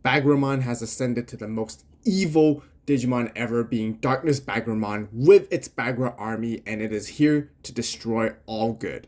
Bagramon has ascended to the most evil Digimon ever, being Darkness Bagramon with its Bagra army, and it is here to destroy all good.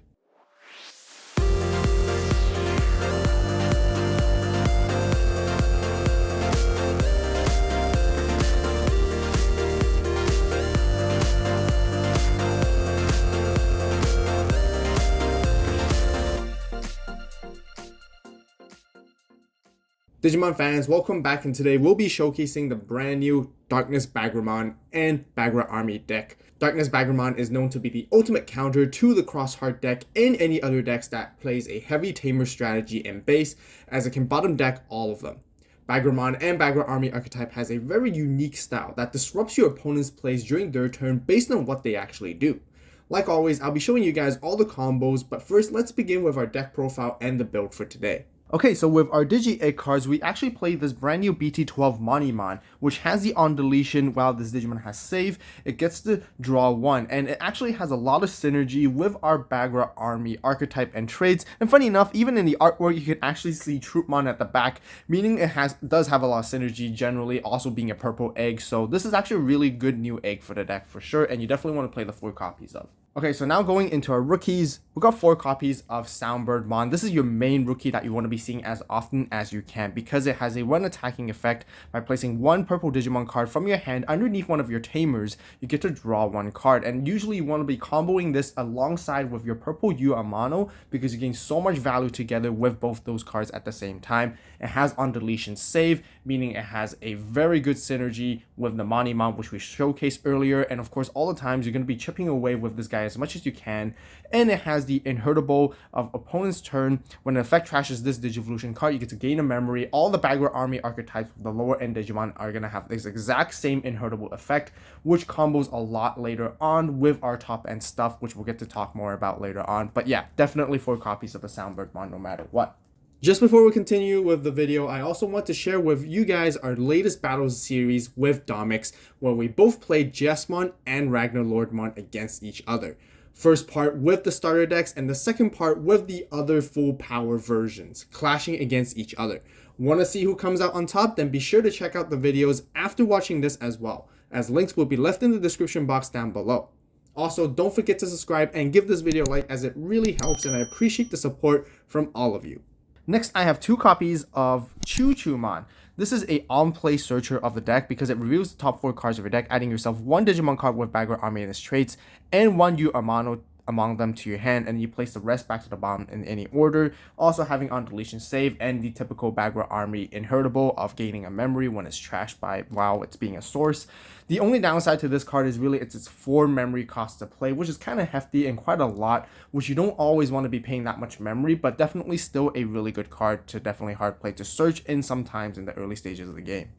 Digimon fans, welcome back, and today we'll be showcasing the brand new Darkness Bagramon and Bagra Army Deck. Darkness Bagramon is known to be the ultimate counter to the Crossheart deck and any other decks that plays a heavy Tamer strategy in base, as it can bottom deck all of them. Bagramon and Bagra Army archetype has a very unique style that disrupts your opponent's plays during their turn based on what they actually do. Like always, I'll be showing you guys all the combos, but first let's begin with our deck profile and the build for today. Okay, so with our Digi Egg cards, we actually played this brand new BT12 Monimon, which has the on deletion while this Digimon has save. It gets to draw one, and it actually has a lot of synergy with our Bagra Army archetype and traits. And funny enough, even in the artwork, you can actually see Troopmon at the back, meaning it does have a lot of synergy, generally also being a purple egg. So this is actually a really good new egg for the deck for sure, and you definitely want to play the 4 copies of. Okay, so now going into our rookies, we got 4 copies of Soundbirdmon. This is your main rookie that you want to be seeing as often as you can, because it has a run attacking effect. By placing one purple Digimon card from your hand underneath one of your Tamers, you get to draw 1 card. And usually you want to be comboing this alongside with your purple Yuu Amano, because you gain so much value together with both those cards at the same time. It has on deletion save, meaning it has a very good synergy with the Monimon, which we showcased earlier. And of course, all the times you're going to be chipping away with this guy as much as you can. And it has the inheritable of opponent's turn. When an effect trashes this Digivolution card, you get to gain a memory. All the Bagra Army archetypes with the lower end Digimon are going to have this exact same inheritable effect, which combos a lot later on with our top end stuff, which we'll get to talk more about later on. But yeah, definitely 4 copies of the Soundbirdmon no matter what. Just before we continue with the video, I also want to share with you guys our latest battles series with Domix, where we both played Jesmon and RagnaLoardmon against each other. First part with the starter decks, and the second part with the other full power versions, clashing against each other. Want to see who comes out on top? Then be sure to check out the videos after watching this as well, as links will be left in the description box down below. Also, don't forget to subscribe and give this video a like, as it really helps, and I appreciate the support from all of you. Next, I have 2 copies of ChuChuMon. This is a on-play searcher of the deck because it reveals the top 4 cards of your deck, adding yourself 1 Digimon card with Bagra Army and its traits, and 1 Yuu Amano among them to your hand, and you place the rest back to the bottom in any order. Also having on deletion save and the typical Bagra Army inheritable of gaining a memory when it's trashed while it's being a source. The only downside to this card is really it's 4 memory cost to play, which is kind of hefty and quite a lot, which you don't always want to be paying that much memory, but definitely still a really good card to definitely hard play to search in sometimes in the early stages of the game.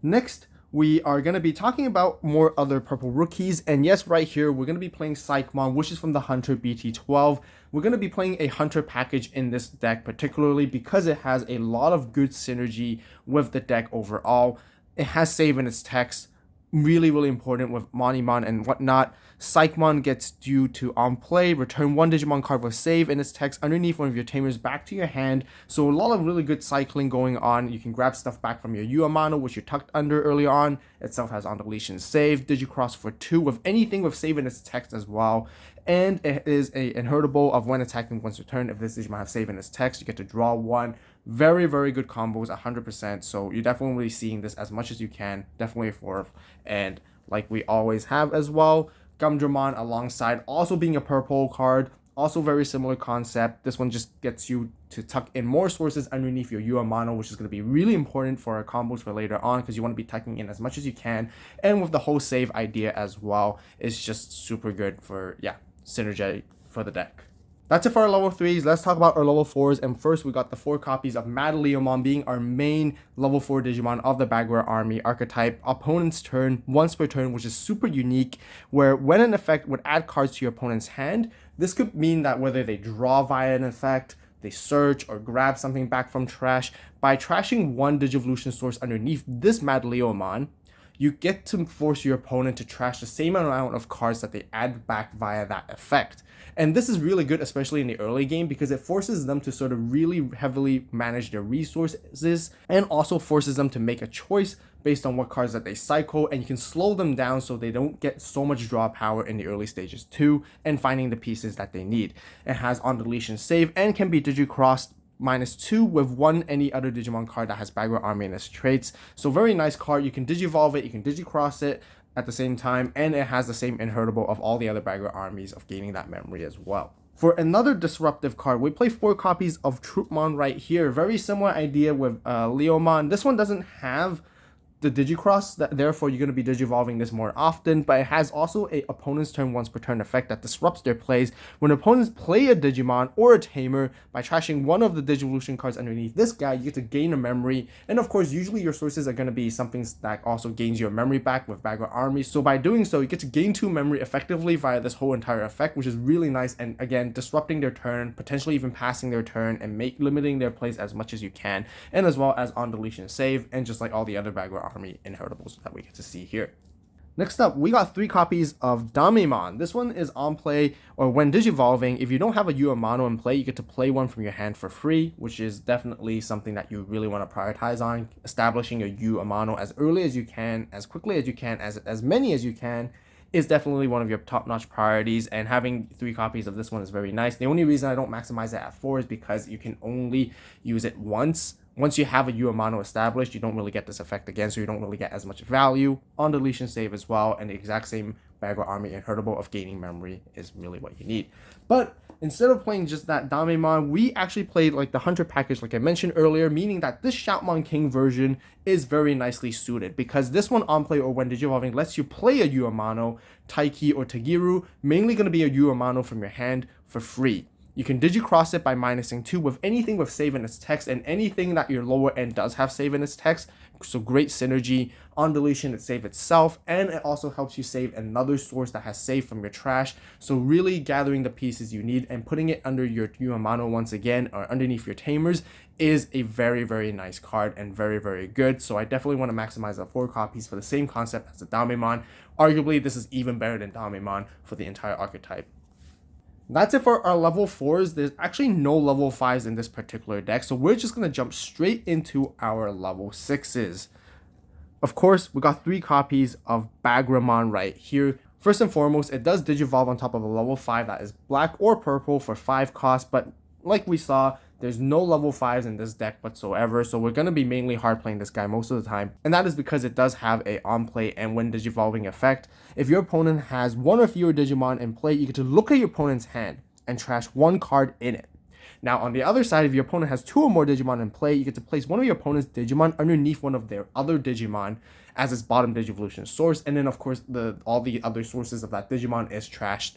Next, we are going to be talking about more other purple rookies, and yes, right here we're going to be playing Psychmon, which is from the Hunter BT12. We're going to be playing a Hunter package in this deck, particularly because it has a lot of good synergy with the deck overall. It has save in its text, really important with Monimon and whatnot. Psychmon gets due to on play, return 1 Digimon card with save in its text underneath one of your Tamers back to your hand. So a lot of really good cycling going on. You can grab stuff back from your Yuu Amano, which you tucked under early on. Itself has on deletion save, Digicross for 2 with anything with save in its text as well. And it is a inheritable of when attacking once returned. If this Digimon has save in its text, you get to draw 1. Very good combos, 100%. So you're definitely seeing this as much as you can. Definitely a 4. And like we always have as well, Gumdramon alongside also being a purple card. Also very similar concept. This one just gets you to tuck in more sources underneath your Yuu Amano, which is going to be really important for our combos for later on, because you want to be tucking in as much as you can. And with the whole save idea as well, it's just super good for, yeah, synergy for the deck. That's it for our level 3s. Let's talk about our level 4s. And first, we got the 4 copies of Madaleomon, being our main level 4 Digimon of the Bagra Army archetype. Opponent's turn, once per turn, which is super unique, where when an effect would add cards to your opponent's hand, this could mean that whether they draw via an effect, they search, or grab something back from trash, by trashing 1 Digivolution source underneath this Madaleomon, you get to force your opponent to trash the same amount of cards that they add back via that effect. And this is really good, especially in the early game, because it forces them to sort of really heavily manage their resources and also forces them to make a choice based on what cards that they cycle, and you can slow them down so they don't get so much draw power in the early stages too, and finding the pieces that they need. It has on deletion save and can be digicrossed -2 with any other Digimon card that has Bagra Army in its traits. So very nice card. You can digivolve it, you can digicross it at the same time, and it has the same inheritable of all the other Bagra armies of gaining that memory as well. For another disruptive card, we play 4 copies of Troopmon right here. Very similar idea with Leomon. This one doesn't have the digicross, therefore you're going to be digivolving this more often, but it has also a opponent's turn once per turn effect that disrupts their plays when opponents play a Digimon or a Tamer. By trashing one of the Digivolution cards underneath this guy, you get to gain a memory, and of course usually your sources are going to be something that also gains your memory back with Bagra Army. So by doing so, you get to gain 2 memory effectively via this whole entire effect, which is really nice, and again disrupting their turn, potentially even passing their turn, and limiting their plays as much as you can, and as well as on deletion save, and just like all the other Bagra Army inheritables that we get to see here. Next up, we got 3 copies of Damimon. This one is on play, or when digivolving, if you don't have a Yuu Amano in play, you get to play one from your hand for free, which is definitely something that you really want to prioritize on. Establishing a Yuu Amano as early as you can, as quickly as you can, as many as you can, is definitely one of your top-notch priorities, and having 3 copies of this one is very nice. The only reason I don't maximize it at 4 is because you can only use it once. Once you have a Yuu Amano established, you don't really get this effect again, so you don't really get as much value. On deletion save as well, and the exact same Bagra Army inheritable of gaining memory is really what you need. But instead of playing just that Damimon, we actually played like the Hunter package like I mentioned earlier, meaning that this Shoutmon King version is very nicely suited, because this one on play or when digivolving lets you play a Yuu Amano, Taiki, or Tagiru, mainly going to be a Yuu Amano from your hand for free. You can digicross it by -2 with anything with save in its text, and anything that your lower end does have save in its text. So great synergy. On deletion, it save itself, and it also helps you save another source that has save from your trash. So really gathering the pieces you need and putting it under your Yuu Amano once again, or underneath your Tamers, is a very, very nice card and very, very good. So I definitely want to maximize the 4 copies for the same concept as the Damimon. Arguably, this is even better than Damimon for the entire archetype. That's it for our level 4s. There's actually no level 5s in this particular deck, so we're just going to jump straight into our level 6s. Of course, we got 3 copies of Bagramon right here. First and foremost, it does digivolve on top of a level 5 that is black or purple for 5 cost, but like we saw, there's no level 5s in this deck whatsoever, so we're going to be mainly hard playing this guy most of the time, and that is because it does have a on play and when digivolving effect. If your opponent has 1 or fewer Digimon in play, you get to look at your opponent's hand and trash 1 card in it. Now on the other side, if your opponent has 2 or more Digimon in play, you get to place one of your opponent's Digimon underneath one of their other Digimon as its bottom Digivolution source, and then of course all the other sources of that Digimon is trashed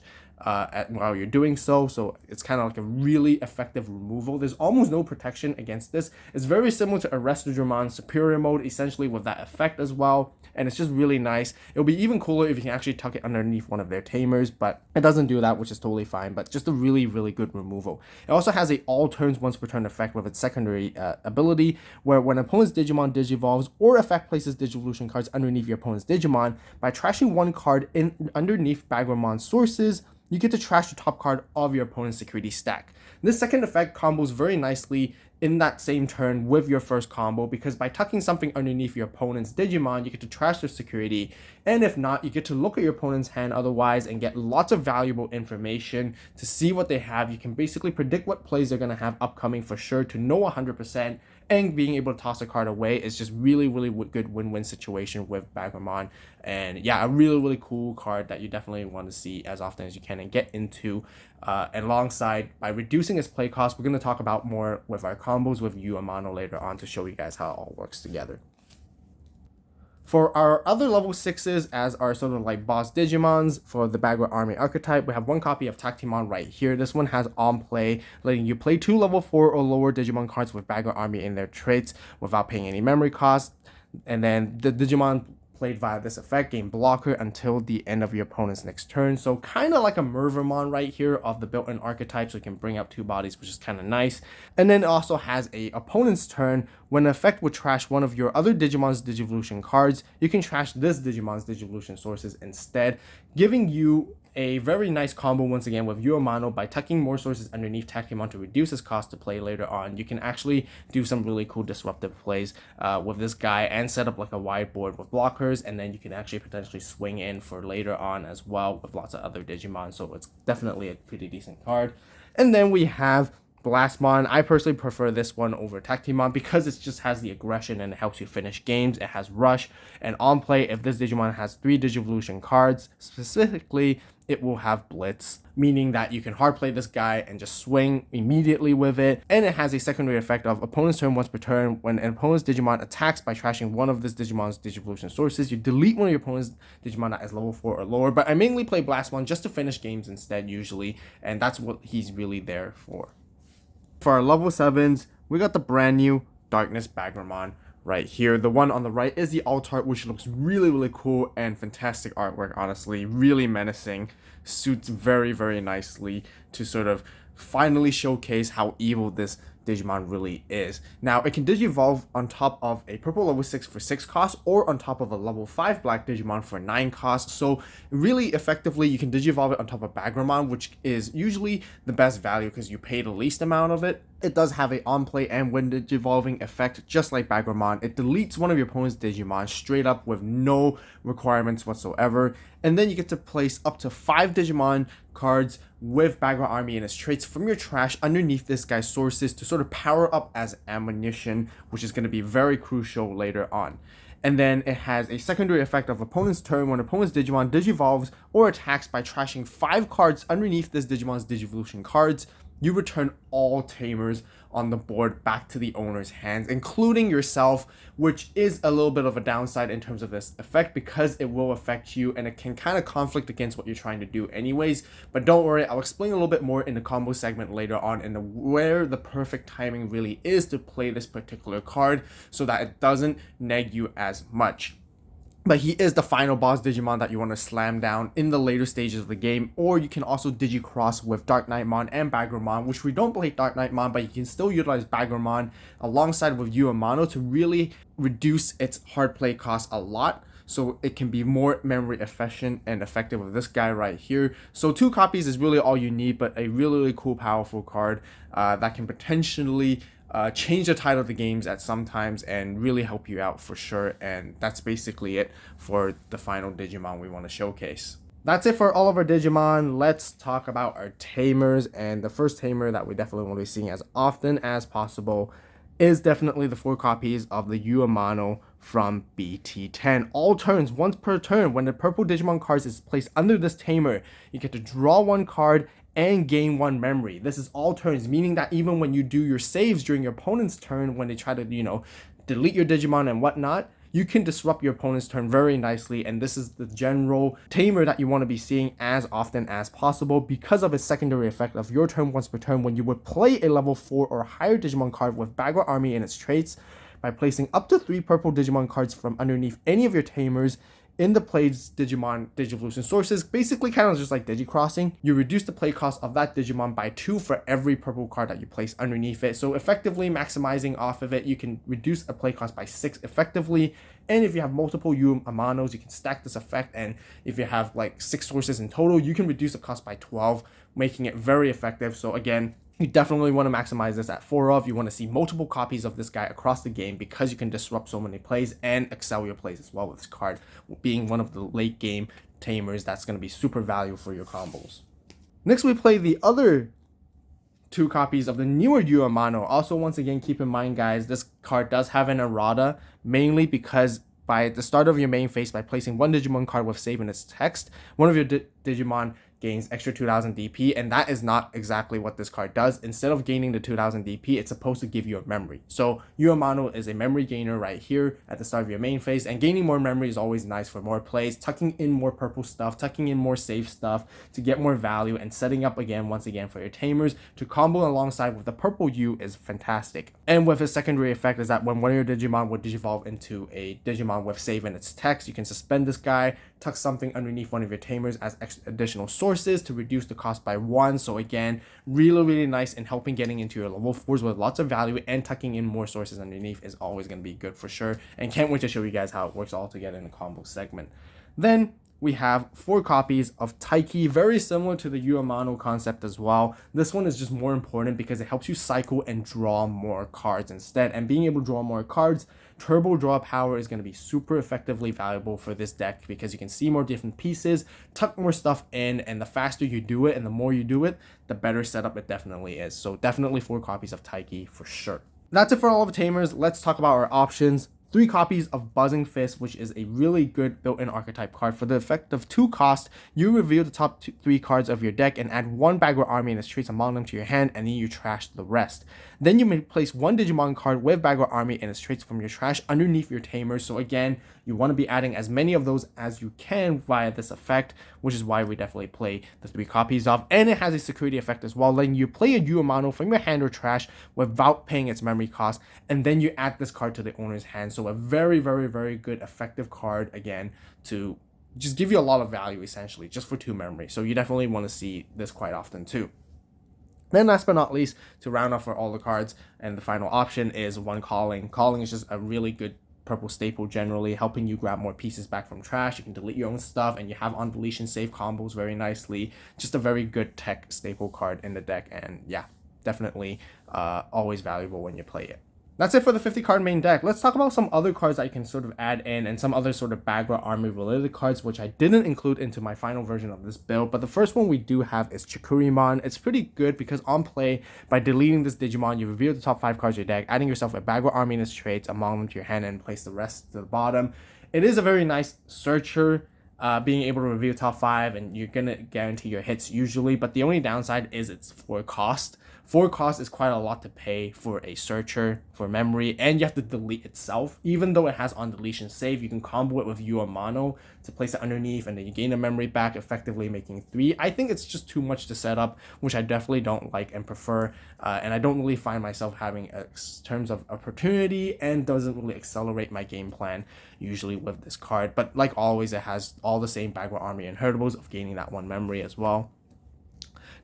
while you're doing so. So it's kind of like a really effective removal. There's almost no protection against this. It's very similar to Arrest Digimon Superior Mode, essentially, with that effect as well, and it's just really nice. It'll be even cooler if you can actually tuck it underneath one of their Tamers, but it doesn't do that, which is totally fine, but just a really, really good removal. It also has a all turns once per turn effect with its secondary ability, where when an opponent's Digimon digivolves or effect places Digivolution cards underneath your opponent's Digimon, by trashing 1 card underneath Bagramon sources, you get to trash the top card of your opponent's security stack. This second effect combos very nicely in that same turn with your first combo, because by tucking something underneath your opponent's Digimon, you get to trash their security, and if not, you get to look at your opponent's hand otherwise and get lots of valuable information to see what they have. You can basically predict what plays they're going to have upcoming for sure to know 100%, and being able to toss a card away is just really, really good win-win situation with Bagramon. And yeah, a really, really cool card that you definitely want to see as often as you can and get into. And alongside, by reducing its play cost, we're going to talk about more with our combos with Yuu Amano later on to show you guys how it all works together. For our other level 6s, as our sort of like boss Digimons for the Bagra Army archetype, we have 1 copy of Tactimon right here. This one has on play, letting you play 2 level 4 or lower Digimon cards with Bagra Army in their traits without paying any memory cost. And then the Digimon played via this effect, gain blocker until the end of your opponent's next turn. So kind of like a Mervermon right here of the built-in archetype, so you can bring up 2 bodies, which is kind of nice. And then it also has a opponent's turn. When an effect would trash one of your other Digimon's Digivolution cards, you can trash this Digimon's Digivolution sources instead, giving you a very nice combo once again with Yuu Amano. By tucking more sources underneath Takemon to reduce his cost to play later on, you can actually do some really cool disruptive plays with this guy and set up like a wide board with blockers, and then you can actually potentially swing in for later on as well with lots of other Digimon, so it's definitely a pretty decent card. And then we have Blastmon. I personally prefer this one over Takemon because it just has the aggression and it helps you finish games. It has Rush, and on play, if this Digimon has 3 Digivolution cards, specifically, it will have Blitz, meaning that you can hard play this guy and just swing immediately with it. And it has a secondary effect of opponent's turn once per turn. When an opponent's Digimon attacks by trashing one of this Digimon's Digivolution sources, you delete one of your opponent's Digimon that is level 4 or lower. But I mainly play Blastmon just to finish games instead usually, and that's what he's really there for. For our level 7s, we got the brand new Darkness Bagramon right here. The one on the right is the alt art, which looks really cool and fantastic artwork, honestly. Really menacing. Suits very nicely to sort of finally showcase how evil this Digimon really is. Now, it can Digivolve on top of a purple level 6 for 6 cost, or on top of a level 5 black Digimon for 9 cost. So really effectively, you can Digivolve it on top of Bagramon, which is usually the best value because you pay the least amount of it. It does have a on-play and when Digivolving effect, just like Bagramon. It deletes one of your opponent's Digimon straight up with no requirements whatsoever. And then you get to place up to 5 Digimon cards with Bagra Army and its traits from your trash underneath this guy's sources to sort of power up as ammunition, which is going to be very crucial later on. And then it has a secondary effect of opponent's turn. When opponent's Digimon Digivolves or attacks by trashing 5 cards underneath this Digimon's Digivolution cards, you return all Tamers on the board back to the owner's hands, including yourself, which is a little bit of a downside in terms of this effect because it will affect you and it can kind of conflict against what you're trying to do anyways. But don't worry, I'll explain a little bit more in the combo segment later on and where the perfect timing really is to play this particular card so that it doesn't neg you as much. But he is the final boss Digimon that you want to slam down in the later stages of the game. Or you can also Digicross with Dark Knightmon and Bagramon, which we don't play Dark Knightmon, but you can still utilize Bagramon alongside with Yuu Amano to really reduce its hard play cost a lot. So it can be more memory efficient and effective with this guy right here. So 2 copies is really all you need, but a really cool, powerful card that can potentially change the tide of the games at some times and really help you out for sure. And that's basically it for the final Digimon we want to showcase. That's it for all of our Digimon. Let's talk about our Tamers. And the first Tamer that we definitely want to be seeing as often as possible is definitely the 4 copies of the Yuu Amano from BT10. All turns, once per turn, when the purple Digimon cards is placed under this Tamer, you get to draw 1 card and gain 1 memory. This is all turns, meaning that even when you do your saves during your opponent's turn, when they try to, delete your Digimon and whatnot, you can disrupt your opponent's turn very nicely, and this is the general Tamer that you want to be seeing as often as possible because of its secondary effect of your turn once per turn when you would play a level 4 or higher Digimon card with Bagra Army and its traits by placing up to 3 purple Digimon cards from underneath any of your Tamers in the played Digimon Digivolution sources. Basically kind of just like Digicrossing. You reduce the play cost of that Digimon by 2 for every purple card that you place underneath it. So effectively maximizing off of it, you can reduce a play cost by 6 effectively. And if you have multiple Yuu Amanos, you can stack this effect. And if you have like 6 sources in total, you can reduce the cost by 12, making it very effective. So again, you definitely want to maximize this at 4 of. You want to see multiple copies of this guy across the game because you can disrupt so many plays and excel your plays as well with this card, being one of the late game Tamers that's going to be super value for your combos. Next, we play the other 2 copies of the newer Yuu Amano. Also, once again, keep in mind, guys, this card does have an errata, mainly because by the start of your main phase, by placing 1 Digimon card with save in its text, one of your Digimon gains extra 2000 DP, and that is not exactly what this card does. Instead of gaining the 2000 DP, it's supposed to give you a memory. So Yuu Amano is a memory gainer right here at the start of your main phase, and gaining more memory is always nice for more plays, tucking in more purple stuff, tucking in more safe stuff to get more value, and setting up once again for your Tamers to combo alongside with the purple Yuu is fantastic. And with a secondary effect is that when one of your Digimon would digivolve into a Digimon with save in its text, you can suspend this guy, tuck something underneath one of your Tamers as additional sources to reduce the cost by 1. So again, really nice in helping getting into your level 4s with lots of value, and tucking in more sources underneath is always going to be good for sure. And can't wait to show you guys how it works all together in the combo segment. Then we have 4 copies of Taiki, very similar to the Yuu Amano concept as well. This one is just more important because it helps you cycle and draw more cards instead. And being able to draw more cards, turbo draw power is going to be super effectively valuable for this deck because you can see more different pieces, tuck more stuff in, and the faster you do it and the more you do it, the better setup it definitely is. So definitely 4 copies of Taiki for sure. That's it for all of the Tamers. Let's talk about our options. 3 copies of Buzzing Fist, which is a really good built-in archetype card. For the effect of 2 cost, you reveal the top 3 cards of your deck and add 1 Bagra Army and its traits among them to your hand, and then you trash the rest. Then you may place 1 Digimon card with Bagra Army and its traits from your trash underneath your Tamers. So again, you want to be adding as many of those as you can via this effect, which is why we definitely play the 3 copies of. And it has a security effect as well, letting you play a Yuu Amano from your hand or trash without paying its memory cost, and then you add this card to the owner's hand. So a very good effective card again to just give you a lot of value essentially just for 2 memory. So you definitely want to see this quite often too. Then last but not least, to round off for all the cards, and the final option is 1 Calling. Calling is just a really good purple staple generally, helping you grab more pieces back from trash. You can delete your own stuff, and you have on deletion save combos very nicely. Just a very good tech staple card in the deck, and yeah, definitely always valuable when you play it. That's it for the 50 card main deck. Let's talk about some other cards that you can sort of add in, and some other sort of Bagra Army related cards which I didn't include into my final version of this build. But the first one we do have is Chikurimon. It's pretty good because on play, by deleting this Digimon, you reveal the top 5 cards of your deck, adding yourself a Bagra Army and its traits among them to your hand, and place the rest to the bottom. It is a very nice searcher, being able to reveal top 5, and you're gonna guarantee your hits usually, but the only downside is it's 4 cost. 4 cost is quite a lot to pay for a searcher for memory, and you have to delete itself. Even though it has on deletion save, you can combo it with Yuu Amano to place it underneath, and then you gain a memory back, effectively making 3. I think it's just too much to set up, which I definitely don't like and prefer, and I don't really find myself having terms of opportunity, and doesn't really accelerate my game plan usually with this card. But like always, it has all the same Bagra Army inheritables of gaining that 1 memory as well.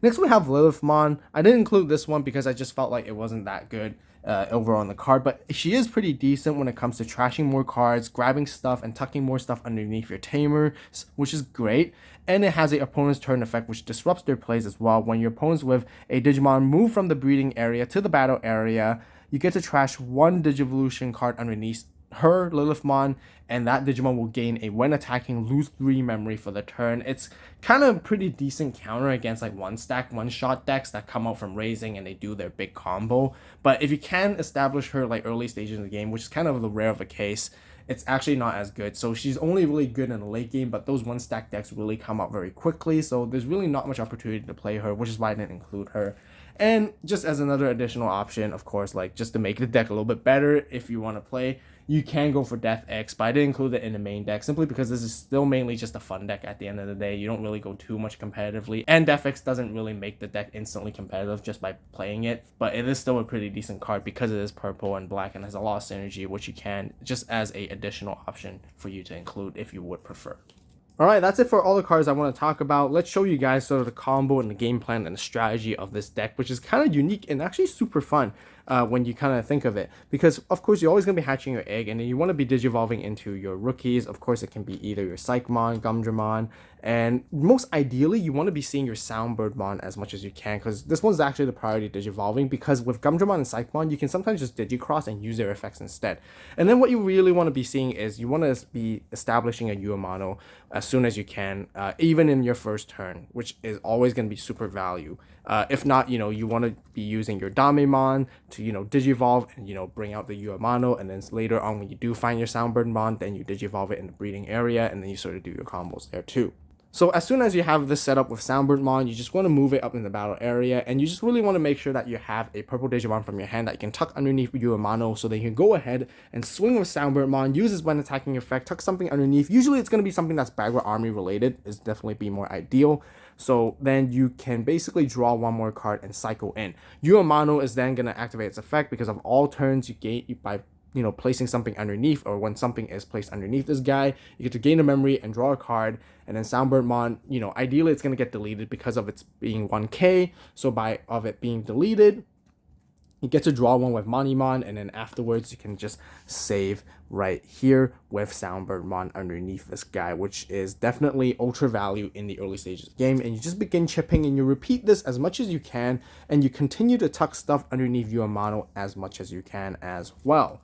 Next we have Lilithmon. I didn't include this one because I just felt like it wasn't that good overall on the card, but she is pretty decent when it comes to trashing more cards, grabbing stuff, and tucking more stuff underneath your Tamers, which is great. And it has a opponent's turn effect which disrupts their plays as well. When your opponents with a Digimon move from the breeding area to the battle area, you get to trash 1 Digivolution card underneath her, Lilithmon, and that Digimon will gain a when attacking lose 3 memory for the turn. It's kind of a pretty decent counter against like 1-stack, 1-shot decks that come out from raising and they do their big combo. But if you can establish her like early stages in the game, which is kind of the rare of a case, it's actually not as good. So she's only really good in the late game, but those 1-stack decks really come out very quickly, so there's really not much opportunity to play her, which is why I didn't include her. And just as another additional option, of course, like just to make the deck a little bit better, if you want to play, you can go for Death X, but I didn't include it in the main deck simply because this is still mainly just a fun deck at the end of the day. You don't really go too much competitively, and Death X doesn't really make the deck instantly competitive just by playing it, but it is still a pretty decent card because it is purple and black and has a lot of synergy, which you can just as a additional option for you to include if you would prefer. Alright, that's it for all the cards I want to talk about. Let's show you guys sort of the combo and the game plan and the strategy of this deck, which is kind of unique and actually super fun when you kind of think of it. Because, of course, you're always going to be hatching your egg, and then you want to be digivolving into your rookies. Of course, it can be either your Psychmon, Gumdramon, and most ideally, you want to be seeing your Soundbirdmon as much as you can, because this one's actually the priority digivolving, because with Gumdramon and Psychmon, you can sometimes just digicross and use their effects instead. And then what you really want to be seeing is you want to be establishing a Yuu Amano as soon as you can, even in your first turn, which is always going to be super value. If not, you want to be using your Damemon to, digivolve and, bring out the Yuu Amano, and then later on when you do find your Soundbirdmon, then you digivolve it in the breeding area, and then you sort of do your combos there too. So as soon as you have this set up with Soundbirdmon, you just want to move it up in the battle area, and you just really want to make sure that you have a purple Digimon from your hand that you can tuck underneath Yuu Amano, so that you can go ahead and swing with Soundbirdmon, use his when attacking effect, tuck something underneath. Usually it's going to be something that's Bagra Army related, is definitely be more ideal. So then you can basically draw one more card and cycle in. Yuu Amano is then going to activate its effect because of all turns you gain by placing something underneath, or when something is placed underneath this guy, you get to gain a memory and draw a card. And then Soundbirdmon, ideally it's going to get deleted because of its being 1k. So by of it being deleted, you get to draw one with Monimon, and then afterwards you can just save right here with Soundbirdmon underneath this guy, which is definitely ultra value in the early stages of the game. And you just begin chipping, and you repeat this as much as you can, and you continue to tuck stuff underneath Yuu Amano as much as you can as well.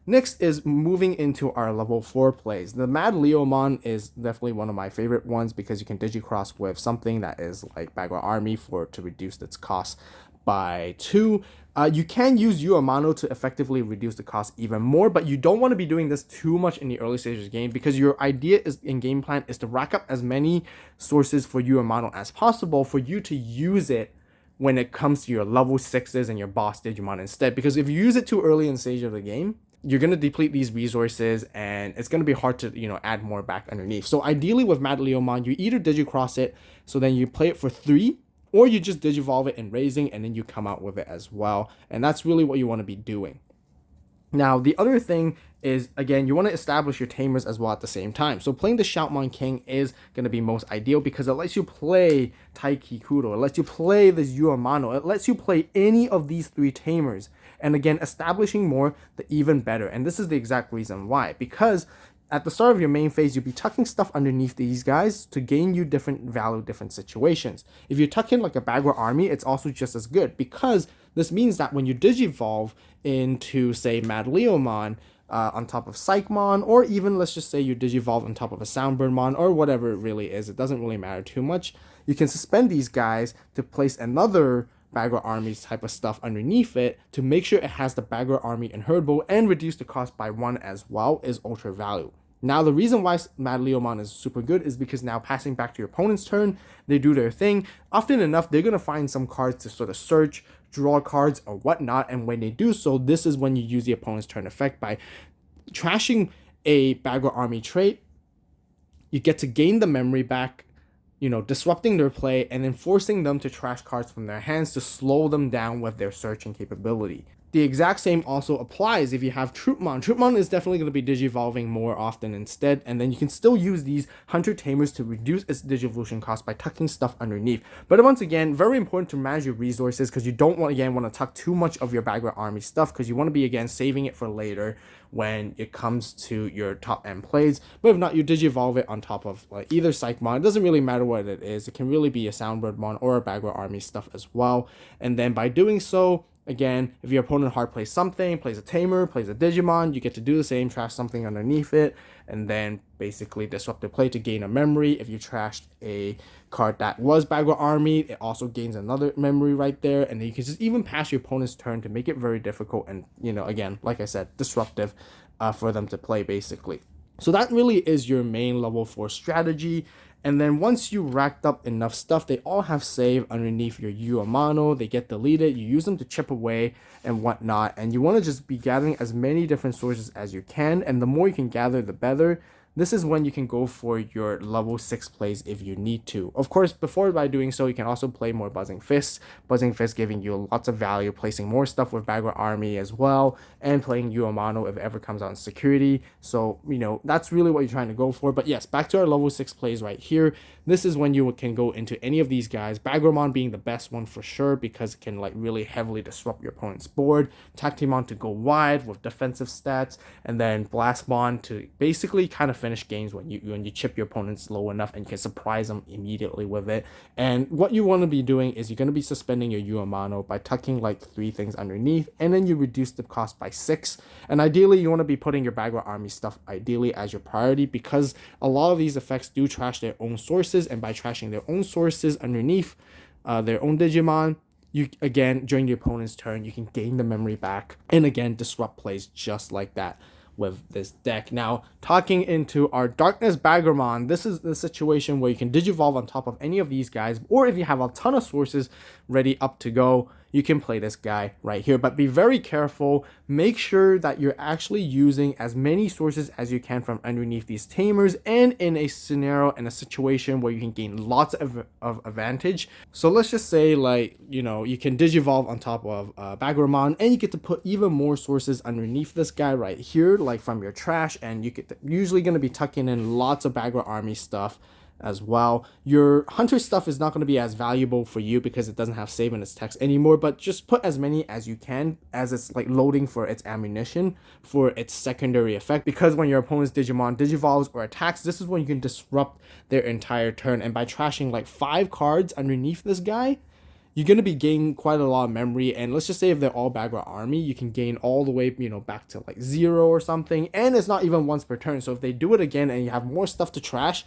Next is moving into our level 4 plays. The Mad Leomon is definitely one of my favorite ones because you can digicross with something that is like Bagra Army to reduce its cost by 2. You can use Yuu Amano to effectively reduce the cost even more, but you don't want to be doing this too much in the early stages of the game, because your idea is in game plan is to rack up as many sources for Yuu Amano as possible for you to use it when it comes to your level 6s and your boss Digimon instead. Because if you use it too early in the stage of the game, you're going to deplete these resources, and it's going to be hard to, add more back underneath. So ideally with Mad Leomon, you either digicross it, so then you play it for 3, or you just digivolve it in raising, and then you come out with it as well. And that's really what you want to be doing. Now, the other thing is, again, you want to establish your Tamers as well at the same time. So playing the Shoutmon King is going to be most ideal because it lets you play Taiki Kudo, it lets you play this Yuu Amano, it lets you play any of these 3 Tamers. And again, establishing more, the even better. And this is the exact reason why. Because at the start of your main phase, you'll be tucking stuff underneath these guys to gain you different value, different situations. If you tuck in like a Bagra Army, it's also just as good, because this means that when you digivolve into, say, Mad Leomon on top of Psychmon, or even let's just say you digivolve on top of a Soundbirdmon, or whatever it really is, it doesn't really matter too much. You can suspend these guys to place another Bagra Army type of stuff underneath it to make sure it has the Bagra Army inheritable and reduce the cost by 1 as well is ultra value. Now, the reason why Mad Leomon is super good is because now passing back to your opponent's turn, they do their thing. Often enough, they're going to find some cards to sort of search, draw cards, or whatnot. And when they do so, this is when you use the opponent's turn effect by trashing a Bagra Army trait. You get to gain the memory back, disrupting their play, and then forcing them to trash cards from their hands to slow them down with their searching capability. The exact same also applies if you have Troopmon. Troopmon is definitely going to be digivolving more often instead, and then you can still use these Hunter Tamers to reduce its digivolution cost by tucking stuff underneath. But once again, very important to manage your resources, because you don't want to tuck too much of your Bagra Army stuff, because you want to be, again, saving it for later when it comes to your top end plays. But if not, you digivolve it on top of either Psychmon. It doesn't really matter what it is. It can really be a Soundbirdmon or a Bagra Army stuff as well. And then by doing so, again, if your opponent hard plays something, plays a Tamer, plays a Digimon, you get to do the same, trash something underneath it, and then basically disruptive play to gain a memory. If you trashed a card that was Bagra Army, it also gains another memory right there, and then you can just even pass your opponent's turn to make it very difficult and, again, like I said, disruptive for them to play, basically. So that really is your main level 4 strategy. And then once you racked up enough stuff, they all have save underneath your Yuu Amano. They get deleted. You use them to chip away and whatnot. And you want to just be gathering as many different sources as you can. And the more you can gather, the better. This is when you can go for your level 6 plays if you need to. Of course, by doing so, you can also play more Buzzing Fists. Buzzing Fists giving you lots of value, placing more stuff with Bagra Army as well, and playing Yuu Amano if it ever comes out in security. So, that's really what you're trying to go for. But yes, back to our level 6 plays right here. This is when you can go into any of these guys. Bagramon being the best one for sure, because it can really heavily disrupt your opponent's board. Tactimon to go wide with defensive stats, and then Blastmon to basically kind of finish games when you chip your opponents low enough and you can surprise them immediately with it. And what you want to be doing is you're going to be suspending your Yuu Amano by tucking 3 things underneath, and then you reduce the cost by 6. And ideally, you want to be putting your Bagra Army stuff ideally as your priority, because a lot of these effects do trash their own sources, and by trashing their own sources underneath their own Digimon, you, again, during the opponent's turn, you can gain the memory back and again disrupt plays just like that. with this deck. Now, talking into our Darkness Bagramon, this is the situation where you can Digivolve on top of any of these guys, or if you have a ton of sources ready up to go, you can play this guy right here. But be very careful. Make sure that you're actually using as many sources as you can from underneath these Tamers, and in a scenario and a situation where you can gain lots of advantage. So let's just say, like, you know, you can Digivolve on top of Bagramon, and you get to put even more sources underneath this guy right here, like from your trash, and you get usually going to be tucking in lots of Bagra Army stuff as well. Your Hunter stuff is not going to be as valuable for you because it doesn't have save in its text anymore, but just put as many as you can as it's like loading for its ammunition for its secondary effect, because when your opponent's Digimon Digivolves or attacks, this is when you can disrupt their entire turn. And by trashing like 5 cards underneath this guy, you're going to be gaining quite a lot of memory. And let's just say if they're all Bagra Army, you can gain all the way, you know, back to like 0 or something. And it's not even once per turn. So if they do it again and you have more stuff to trash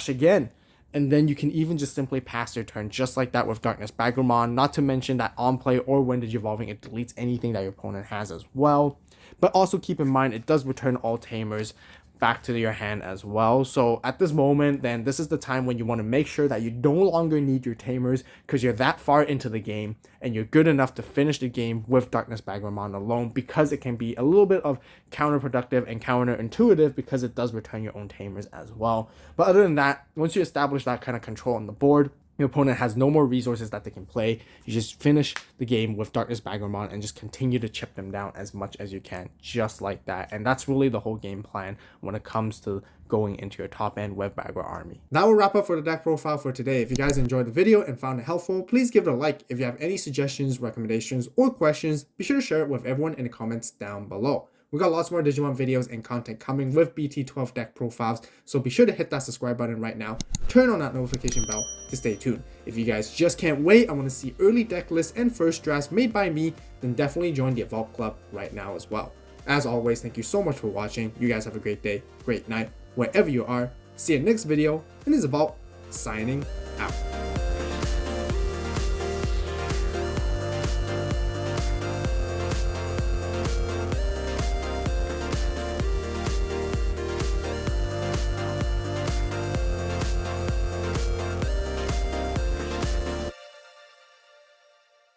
again. And then you can even just simply pass your turn just like that with Darkness Bagramon. Not to mention that on play or when Digivolving, it deletes anything that your opponent has as well. But also keep in mind, it does return all Tamers back to your hand as well. So at this moment, then this is the time when you want to make sure that you no longer need your Tamers, because you're that far into the game and you're good enough to finish the game with Darkness Bagramon alone, because it can be a little bit of counterproductive and counterintuitive because it does return your own Tamers as well. But other than that, once you establish that kind of control on the board, your opponent has no more resources that they can play. You just finish the game with Darkness Bagramon and just continue to chip them down as much as you can, just like that. And that's really the whole game plan when it comes to going into your top end with Bagra Army. That will wrap up for the deck profile for today. If you guys enjoyed the video and found it helpful, please give it a like. If you have any suggestions, recommendations, or questions, be sure to share it with everyone in the comments down below. We got lots more Digimon videos and content coming with BT12 deck profiles, so be sure to hit that subscribe button right now. Turn on that notification bell to stay tuned. If you guys just can't wait, I want to see early deck lists and first drafts made by me, then definitely join the Avault Club right now as well. As always, thank you so much for watching. You guys have a great day, great night, wherever you are. See you next video, and this is Avault signing out.